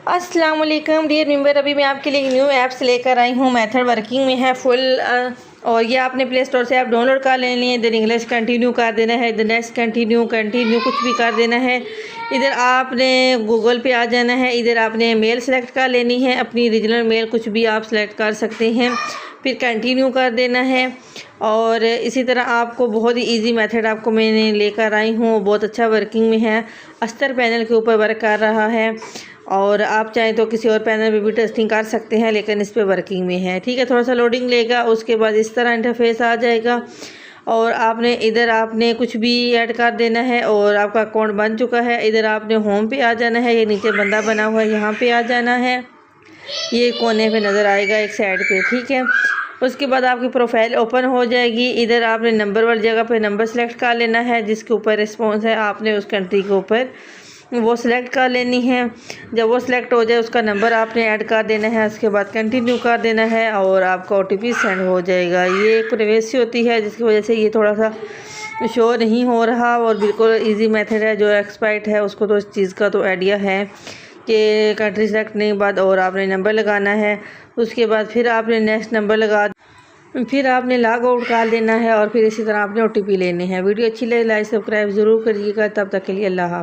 अस्सलाम वालेकुम dear member, अभी मैं आपके लिए न्यू ऐप्स लेकर आई हूँ। मेथड वर्किंग में है फुल और ये आपने प्ले स्टोर से आप डाउनलोड कर लेनी है। इधर इंग्लिश कंटिन्यू कर देना है, इधर नेक्स्ट कंटिन्यू कुछ भी कर देना है। इधर आपने गूगल पे आ जाना है। इधर आपने मेल सेलेक्ट कर लेनी है, अपनी रीजनल मेल कुछ भी आप सेलेक्ट कर सकते हैं। फिर कंटिन्यू कर देना है। और इसी तरह आपको बहुत ही इजी मेथड आपको मैंने लेकर आई हूँ, बहुत अच्छा वर्किंग में है। अस्तर पैनल के ऊपर वर्क कर रहा है और आप चाहें तो किसी और पैनल पे भी टेस्टिंग कर सकते हैं, लेकिन इस पे वर्किंग में है। ठीक है, थोड़ा सा लोडिंग लेगा, उसके बाद इस तरह इंटरफेस आ जाएगा और आपने कुछ भी ऐड कर देना है और आपका अकाउंट बन चुका है। इधर आपने होम पे आ जाना है, ये नीचे बंदा बना हुआ है, यहाँ पे आ जाना है। ये कोने पे नज़र आएगा एक साइड पे। ठीक है, उसके बाद आपकी प्रोफाइल ओपन हो जाएगी। इधर आपने नंबर वाली जगह पे नंबर सेलेक्ट कर लेना है, जिसके ऊपर रिस्पॉन्स है आपने उस कंट्री के ऊपर वो सिलेक्ट कर लेनी है। जब वो सिलेक्ट हो जाए उसका नंबर आपने ऐड कर देना है, उसके बाद कंटिन्यू कर देना है और आपका OTP सेंड हो जाएगा। ये एक प्राइवेसी होती है जिसकी वजह से ये थोड़ा सा शो नहीं हो रहा और बिल्कुल इजी मेथड है। जो एक्सपर्ट है उसको तो इस चीज़ का तो आइडिया है कि कंट्री सेलेक्ट करने के बाद और आपने नंबर लगाना है, उसके बाद फिर आपने नेक्स्ट नंबर लगा, फिर आपने लॉग आउट कर देना है और फिर इसी तरह आपने OTP लेने हैं। वीडियो अच्छी लगे लाइक सब्सक्राइब ज़रूर करिएगा। तब तक के लिए अल्लाह हाफ़िज़।